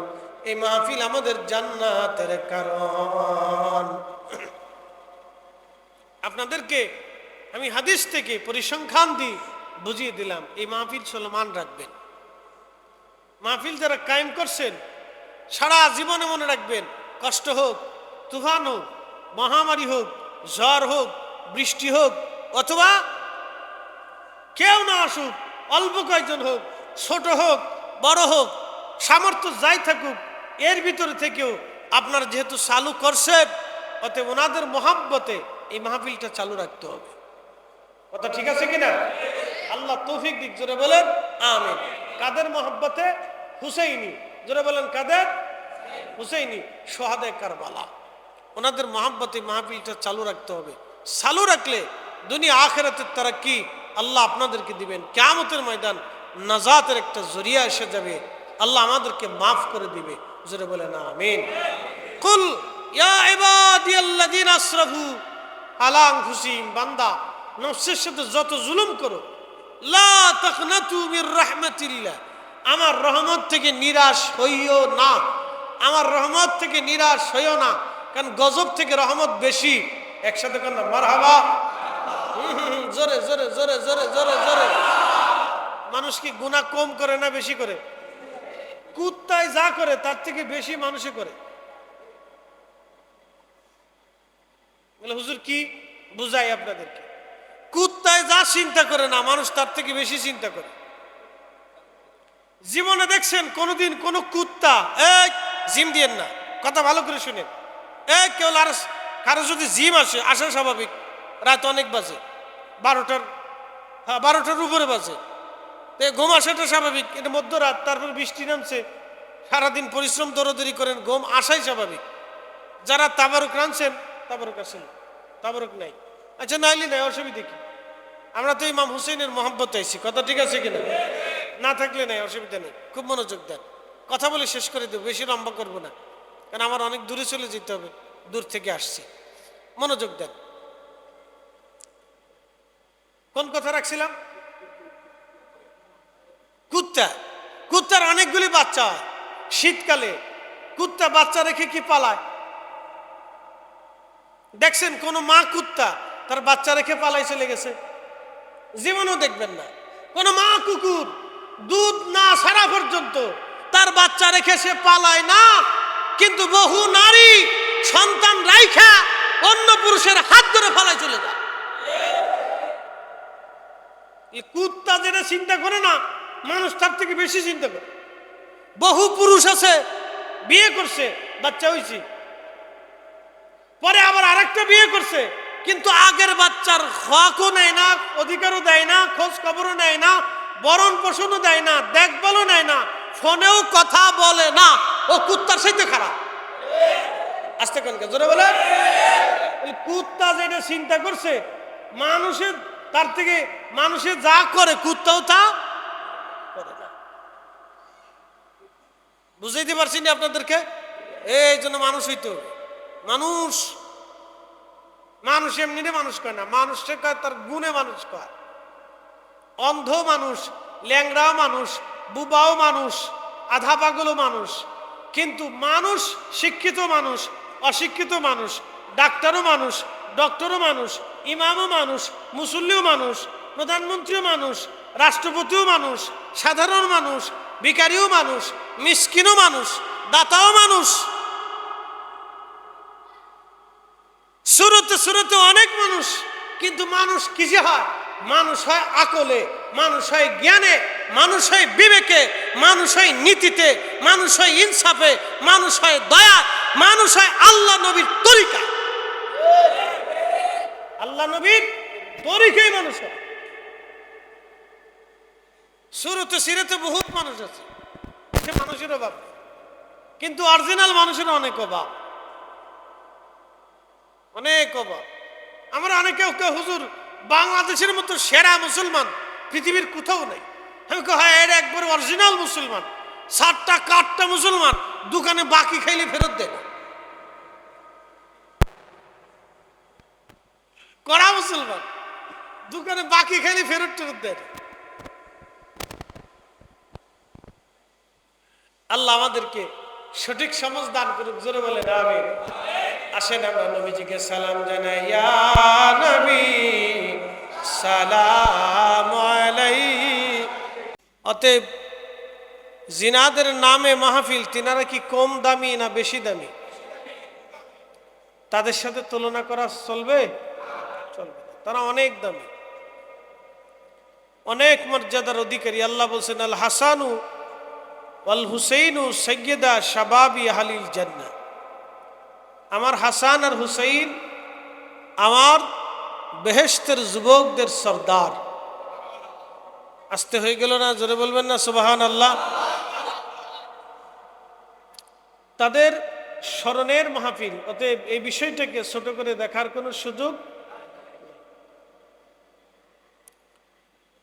এই মাহফিল আমাদের জান্নাতের কারণ। আপনাদেরকে আমি হাদিস থেকে পরিসংখ্যান দিয়ে বুঝিয়ে দিলাম। এই মাহফিল চলমান রাখবেন। মাহফিল যারা কায়েম করছেন সারা জীবনে মনে রাখবেন, কষ্ট হোক, তুফান হোক, মহামারী হোক, ঝড় হোক, বৃষ্টি হোক, অথবা কেউ না আসুক, অল্প কয়েকজন হোক, ছোট হোক বড় হোক, সামর্থ্য যাই থাকুক, এর ভিতরে থেকেও আপনারা যেহেতু চালু করছেন, অতএব ওনাদের মহাব্বতে এই মাহফিলটা চালু রাখতে হবে। কথা ঠিক আছে কিনা? আল্লাহ তৌফিক দিক। জোরে বলেন আমিন। কাদের মহব্বতে? হুসাইনি। জোরে বলেন কাদের? হুসাইনি সোহাদায়ে কারবালা। ওনাদের মহব্বতে মাহফিলটা চালু রাখতে হবে। চালু রাখলে দুনিয়া আখিরাতের তারাক্কি আল্লাহ আপনাদেরকে দিবেন। কিয়ামতের ময়দান নাজাতের একটা জরিয়া এসে যাবে। আল্লাহ আমাদেরকে মাফ করে দিবে। জোরে বলেন আমিন। কুল ইয়া ইবাদিয়াল্লাযিনা আসরাফু আলা আনফুসিহিম, বান্দা নফসের সাথে যত জুলুম করো, লা তাকনাতু মির রাহমাতিল্লাহ, আমার রহমত থেকে নিরাশ হইও না। আমার রহমত থেকে নিরাশ হইও না, কারণ গজব থেকে রহমত বেশি। একসাথে কর না মারহাবা। জোরে জোরে জোরে জোরে জোরে জোরে। মানুষ কি গুনাহ কম করে না বেশি করে? কুত্তায় যা করে তার থেকে বেশি মানুষে করে। বলে হুজুর কি বুঝাই আপনাদেরকে? কুত্তায় যা চিন্তা করে না, মানুষ তার থেকে বেশি চিন্তা করে। জীবনে দেখছেন কোনোদিন কোন কুত্তা, এই জিম দিয়েন না, কথা ভালো করে শুনেন, এই কেউ আর কারো যদি জিম আসা স্বাভাবিক, রাত অনেক বাজে, 12টার উপরে বাজে, ঘুম আসাটা স্বাভাবিক। এটা মধ্যরাত, তারপর বৃষ্টি নামছে, সারাদিন পরিশ্রম দৌড়দৌড়ি করেন, ঘুম আসাই স্বাভাবিক। যারা তাবারুক রাঁধছেন, তাবারুক আসেন, তাবারুক নাই, আচ্ছা নাইলে নাই, অসুবিধা কি? আমরা তো ইমাম হুসেনের মহব্বত আইছি, কথা ঠিক আছে কিনা? না থাকলে নাই, অসুবিধা নেই। খুব মনোযোগ দেন, কথা বলে শেষ করে দেবো, বেশি লম্বা করবো না, কারণ আমার অনেক দূরে চলে যেতে হবে, দূর থেকে আসছি। মনোযোগ দেন। কোন কথা রাখছিলাম? কুত্তা। কুত্তার অনেকগুলি বাচ্চা হয়। শীতকালে কুত্তা বাচ্চা রেখে কি পালায়? দেখছেন কোন মা কুত্তা তার বাচ্চা রেখে পালাই চলে গেছে? জীবনও দেখবেন না। কোন মা কুকুর দুধ না সারা পর্যন্ত তার বাচ্চা রেখে সে পালায় না। কিন্তু বহু নারী সন্তান রাইখা অন্য পুরুষের হাত ধরে পালাই চলে যায়। এই কুত্তা যেটা চিন্তা করে না, মানুষ তার থেকে বেশি চিন্তা করে। বহু পুরুষ আছে বিয়ে করছে, বাচ্চা হয়েছে, পরে আবার আরেকটা বিয়ে করছে, কিন্তু আগের বাচ্চার হকও নেয় না, অধিকারও দেয় না, খোঁজ খবরও নেয় না, বরণ পোষণও দেয় না, দেখভালও নেয় না, ফোনেও কথা বলে না। ও কুত্তার সাথে খারাপ। আস্তে কোন জোরে বলে। কুত্তা যেটা চিন্তা করছে, মানুষের তার থেকে মানুষের যা করে কুত্তাও তা করে না। বুঝাইতে পারছি না আপনাদেরকে? এই জন্য মানুষ হইতো মানুষ। মানুষ এমনি মানুষ কয় না, মানুষকে কয় তার গুণে মানুষ কয়। অন্ধ মানুষ, ল্যাংড়াও মানুষ, বুবাও মানুষ, আধা পাগলও মানুষ। কিন্তু মানুষ শিক্ষিত মানুষ, অশিক্ষিত মানুষ, ডাক্তারও মানুষ, ডক্টরও মানুষ, ইমামও মানুষ, মুসল্লিও মানুষ, প্রধানমন্ত্রীও মানুষ, রাষ্ট্রপতিও মানুষ, সাধারণ মানুষ, ভিখারিও মানুষ, মিসকিনও মানুষ, দাতাও মানুষ। সুরতে সুরতে অনেক মানুষ। কিন্তু মানুষ কি যে হয়? মানুষ হয় আকলে, মানুষ হয় জ্ঞানে, মানুষ হয় বিবেকে, মানুষ হয় নীতিতে, মানুষ হয় ইনসাফে, মানুষ হয় দয়া, মানুষ হয় আল্লাহ নবীর তরিকা। আল্লাহ নবীর তরিকায় মানুষ হয়। সুরতে সিরতে বহুত মানুষ আছে, সে মানুষের অভাব, কিন্তু অরিজিনাল মানুষের অনেক অভাব, অনেক অভাব। আমরা অনেকে হুজুর বাংলাদেশের মতো সেরা মুসলমান পৃথিবীর কোথাও নেই। আমি হ্যাঁ, এর একবার অরিজিনাল মুসলমান, 7টা কাঠটা মুসলমান, দোকানে বাকি খাইলে ফেরত দেয় না। কড়া মুসলমান, দোকানে বাকি খাইলে ফেরত দেয়। আল্লাহ আমাদেরকে সঠিক সমঝ দান করুক, জোরে বলেন আমিন। আসেন আমরা নবীজিকে সালাম জানাই, ইয়া নবী সালাম আলাইক। অতএব জিনাদের নামে মাহফিল, তিনারা কি কম দামি না বেশি দামি? তাদের সাথে তুলনা করা চলবে? চলবে না, তারা অনেক দামি, অনেক মর্যাদার অধিকারী। আল্লাহ বলছেন, আল হাসানু ওয়াল হুসাইনু সাইয়্যিদা শাবাবি আহলিল জান্নাহ। আমার হাসান আর হুসাইন আমার বেহেশতের যুবকদের সর্দার। আসতে হয়ে গেল না? জোরে বলবেন না সুবহানাল্লাহ। তাদের স্মরণের মাহফিল, অতএব এই বিষয়টাকে ছোট করে দেখার কোনো সুযোগ।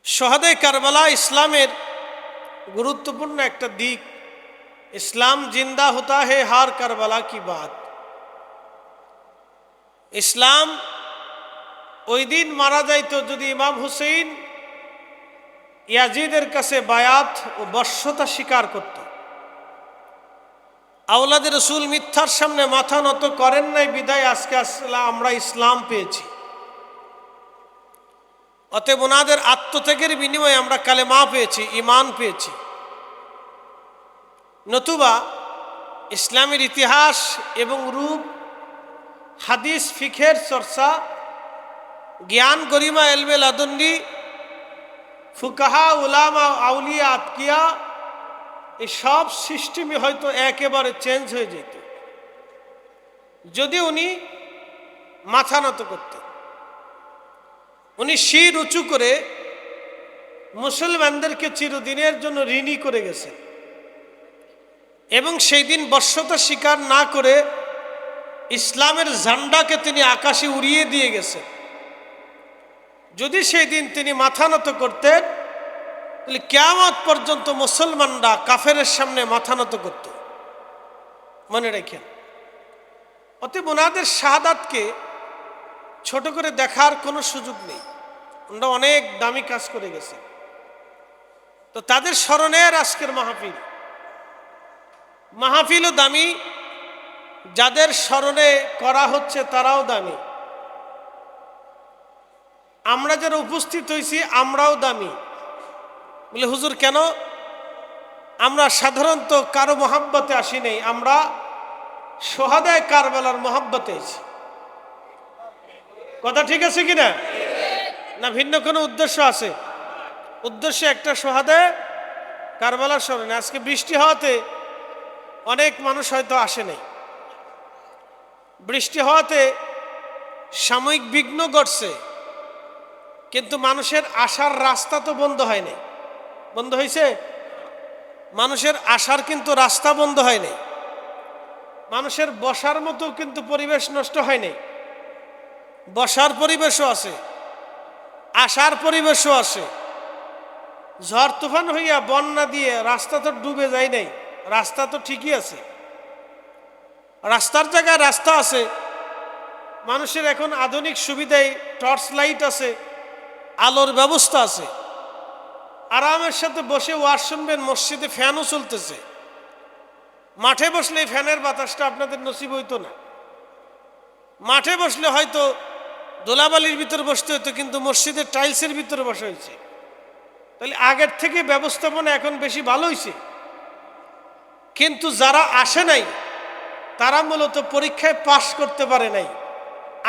শহাদে কারবালা ইসলামের গুরুত্বপূর্ণ একটা দিক। ইসলাম জিন্দা হতা হে হার কারবালা কি বাত। ইসলাম ওই দিন মারা যাইতো যদি ইমাম হুসেইন ইয়াজিদের কাছে বায়াত ও বশ্যতা স্বীকার করত। আওলাদের রসুল মিথ্যার সামনে মাথা নত করেন নাই, বিদায় আজকে আমরা ইসলাম পেয়েছি। অতএব ওনাদের আত্মত্যাগের বিনিময়ে আমরা কালেমা পেয়েছি, ঈমান পেয়েছি। নতুবা ইসলামের ইতিহাস এবং রূপ, হাদিস ফিখের চর্চা, জ্ঞান গরিমা এলমে লাদুন্নি, ফুকাহা উলামা আউলিয়া আতকিয়া, এই সব সিস্টেমই হয়তো একেবারে চেঞ্জ হয়ে যেত যদি উনি মাথা নত করতেন। উনি শির উঁচু করে মুসলমানদেরকে চিরদিনের জন্য ঋণী করে গেছেন এবং সেই দিন বশ্যতা স্বীকার না করে ইসলামের ঝান্ডাকে তিনি আকাশে উড়িয়ে দিয়ে গেছেন। যদি সেই দিন তিনি মাথা নত করতেন তাহলে কিয়ামত পর্যন্ত মুসলমানরা কাফেরের সামনে মাথা নত করত। মনে রাখেন, অতএব ওনাদের শাহাদাতকে ছোট করে দেখার কোনো সুযোগ নেই। ওনারা অনেক দামি কাজ করে গেছে। তো তাদের স্মরণের আজকের মাহফিল, মাহফিলও দামি, যাদের স্মরণে করা হচ্ছে তারাও দামি, আমরা যারা উপস্থিত হয়েছি আমরাও দামি। বলে হুজুর কেন? আমরা সাধারণত কারো মহাব্বতে আসি নাই, আমরা সোহাদায়ে কারবালার মহাব্বতে আছি। কথা ঠিক আছে কিনা? না ভিন্ন কোনো উদ্দেশ্য আছে? উদ্দেশ্য একটা, সোহাদায়ে কারবালার স্মরণে। আজকে বৃষ্টি হওয়াতে অনেক মানুষ হয়তো আসে নাই। বৃষ্টি হওয়াতে সাময়িক বিঘ্ন ঘটছে, কিন্তু মানুষের আসার রাস্তা তো বন্ধ হয় নাই। বন্ধ হয়েছে? মানুষের আসার কিন্তু রাস্তা বন্ধ হয় নাই। মানুষের বসার মতো কিন্তু পরিবেশ নষ্ট হয় নাই। বসার পরিবেশও আছে, আসার পরিবেশও আছে। ঝড় তুফান হইয়া বন্যা দিয়ে রাস্তা তো ডুবে যায় নাই, রাস্তা তো ঠিকই আছে। রাস্তার জায়গায় রাস্তা আছে। মানুষের এখন আধুনিক সুবিধায় টর্চ লাইট আছে, আলোর ব্যবস্থা আছে। আরামের সাথে বসে ওয়াজ শুনবেন, মসজিদে ফ্যানও চলতেছে। মাঠে বসলে এই ফ্যানের বাতাসটা আপনাদের নসিব হইতো না। মাঠে বসলে হয়তো দোলাবালির ভিতরে বসতে হতো, কিন্তু মসজিদের টাইলসের ভিতরে বসা হয়েছে। তাহলে আগের থেকে ব্যবস্থাপনা এখন বেশি ভালো হয়েছে। কিন্তু যারা আসে নাই তারা মূলত পরীক্ষায় পাশ করতে পারে নাই।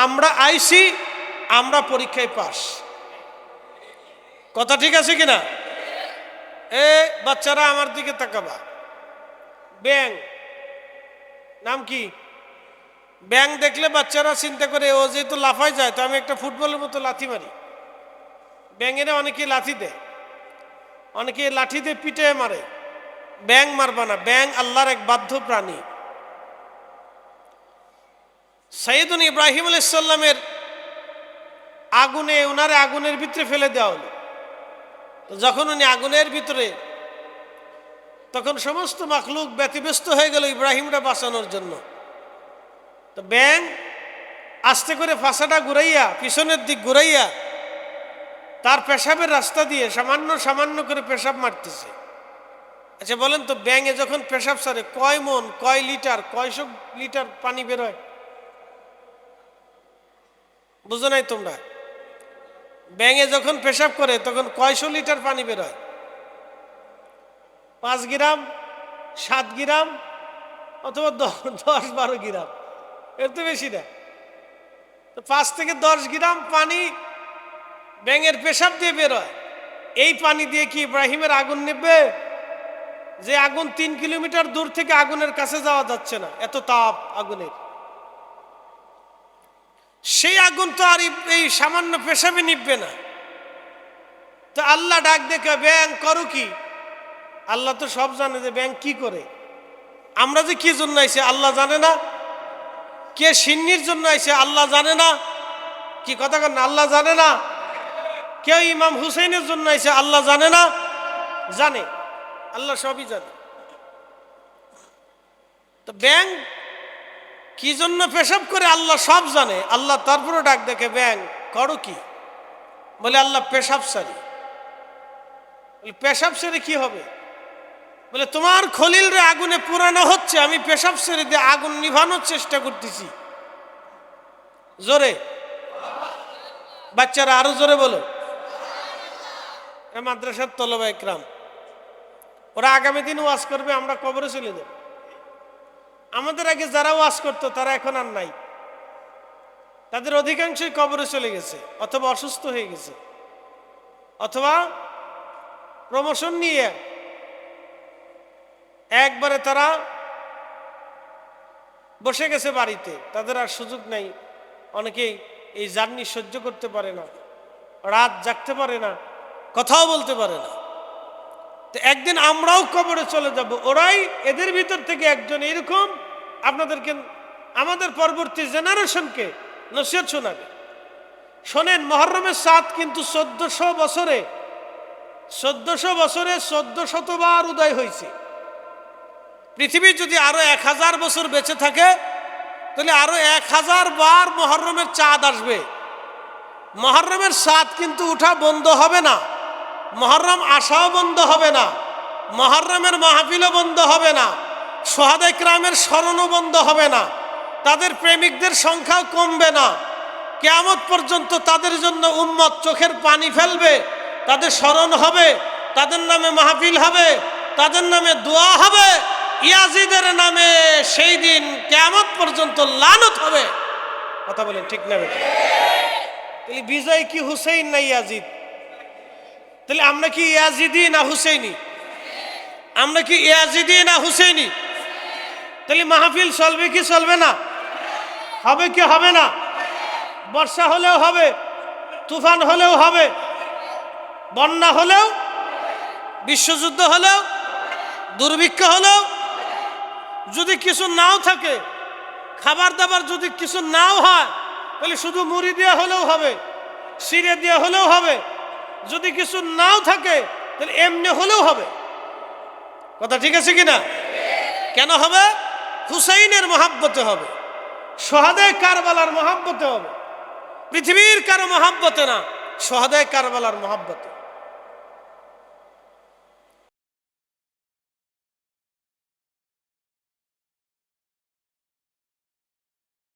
আমরা আইছি, আমরা পরীক্ষায় পাশ। কথা ঠিক আছে কিনা? বাচ্চারা আমার দিকে তাকাবা। ব্যাং নাম কি? ব্যাং দেখলে বাচ্চারা চিন্তা করে ও যেহেতু লাফাই যায়, তো আমি একটা ফুটবলের মতো লাথি মারি। ব্যাঙেরা অনেকে লাথি দেয়, অনেকে লাঠি দিয়ে পিঠে মারে। ব্যাং মারবা না, ব্যাং আল্লাহর এক বাধ্য প্রাণী। সাইয়েদুনা ইব্রাহিম আলাইহিস সালামের আগুনে, ওনারে আগুনের ভিতরে ফেলে দেওয়া হলো। তো যখন উনি আগুনের ভিতরে, তখন সমস্ত মাখলুক ব্যতিব্যস্ত হয়ে গেল ইব্রাহিমরা বাঁচানোর জন্য। তো ব্যাং আস্তে করে ফাঁসাটা ঘুরাইয়া, পিছনের দিক ঘুরাইয়া তার পেশাবের রাস্তা দিয়ে সামান্য সামান্য করে পেশাব মারতেছে। আচ্ছা বলেন তো, ব্যাঙে যখন পেশাব সারে কয় মন, কয় লিটার, কয়শো লিটার পানি বেরোয়? বুঝো নাই তোমরা? ব্যাঙে যখন পেশাব করে তখন কয়শো লিটার পানি বেরোয়? 5 গ্রাম, 7 গ্রাম, অথবা 10-12 গ্রাম, এর তো বেশি না। তো 5 থেকে 10 গ্রাম পানি ব্যাঙের পেশাব দিয়ে বেরোয়। এই পানি দিয়ে কি ইব্রাহিমের আগুন নিবে? যে আগুন 3 কিলোমিটার দূর থেকে আগুনের কাছে যাওয়া যাচ্ছে না, এত তাপ আগুনের। সেই আগুন তো আর এই সামান্য পেশাবে নিববে না। তো আল্লাহ ডাক দেখে, ব্যাঙ করো কি? আল্লাহ তো সব জানে যে ব্যাঙ কি করে। আমরা যে কি জন্য আইছে আল্লাহ জানে না? কে সিন্নির জন্য আইছে আল্লাহ জানে না? কি কথা কন না? আল্লাহ জানে না? কেউ ইমাম হুসেনের জন্য আইছে আল্লাহ জানে না? জানে, আল্লাহ সবই জানে। তো ব্যাঙ কি জন্য পেশাব করে আল্লাহ সব জানে। আল্লাহ তারপরে ডাক দেখে, ব্যাঙ করো কি? বলে আল্লাহ পেশাব সারি। পেশাব সেরে কি হবে? বলে তোমার খলিল রে আগুনে পুরানো হচ্ছে, আমি পেশাব সেরে দিয়ে আগুন নিভানোর চেষ্টা করতেছি। জোরে বাচ্চারা আরো জোরে বলো। মাদ্রাসার তলবা একরাম, ওরা আগামী দিন ওয়াজ করবে, আমরা কবরে চলে যাব। আমাদের আগে যারা ওয়াজ করতো তারা এখন আর নাই। তাদের অধিকাংশই কবরে চলে গেছে, অথবা অসুস্থ হয়ে গেছে, অথবা প্রমোশন নিয়ে একবারে তারা বসে গেছে বাড়িতে, তাদের আর সুযোগ নাই। অনেকেই এই জার্নি সহ্য করতে পারে না, রাত জাগতে পারে না, কথাও বলতে পারে না। তো একদিন আমরাও কবরে চলে যাব। ওরাই এদের ভিতর থেকে একজন এরকম আপনাদেরকে, আমাদের পরবর্তী জেনারেশনকে নসিহত শোনাবে। শোনেন, মুহররমের 7 কিন্তু 1400 বছরে 1400 বার উদয় হয়েছে। পৃথিবী যদি আরো 1000 বছর বেঁচে থাকে তাহলে আরো 1000 বার মুহররমের চাঁদ আসবে। মুহররমের 7 কিন্তু উঠা বন্ধ হবে না, মুহররম আসাও বন্ধ হবে না, মুহররমের মাহফিলও বন্ধ হবে না, শুহাদায়ে কিরামের স্মরণও বন্ধ হবে না, তাদের প্রেমিকদের সংখ্যাও কমবে না। কিয়ামত পর্যন্ত তাদের জন্য উম্মত চোখের পানি ফেলবে, তাদের স্মরণ হবে, তাদের নামে মাহফিল হবে, তাদের নামে দোয়া হবে। ইয়াজিদের নামে সেই দিন কিয়ামত পর্যন্ত লানত হবে। কথা বলেন ঠিক না বেটা? তাহলে বিজয় কি হুসাইন না ইয়াজিদ? তাহলে আমরা কি ইয়াজিদি না হুসাইনি? আমরা কি ইয়াজিদি না হুসাইনি? তাহলে মাহফিল চলবে কি চলবে না? হবে কি হবে না? বর্ষা হলেও হবে, তুফান হলেও হবে, বন্যা হলেও, বিশ্বযুদ্ধ হলেও, দুর্ভিক্ষ হলেও, যদি কিছু নাও থাকে, খাবার দাবার যদি কিছু নাও হয়, তাহলে শুধু মুড়ি দিয়ে হলেও হবে, সিরে দিয়ে হলেও হবে। যদি কিছু নাও থাকে তাহলে এমনি হলেও হবে। কথা ঠিক আছে কিনা? কেন হবে? হুসাইনের মহাব্বতে হবে, শুহাদায়ে কারবালার মহাব্বতে হবে। পৃথিবীর কারো মহাব্বতে না, শুহাদায়ে কারবালার মহাব্বতে।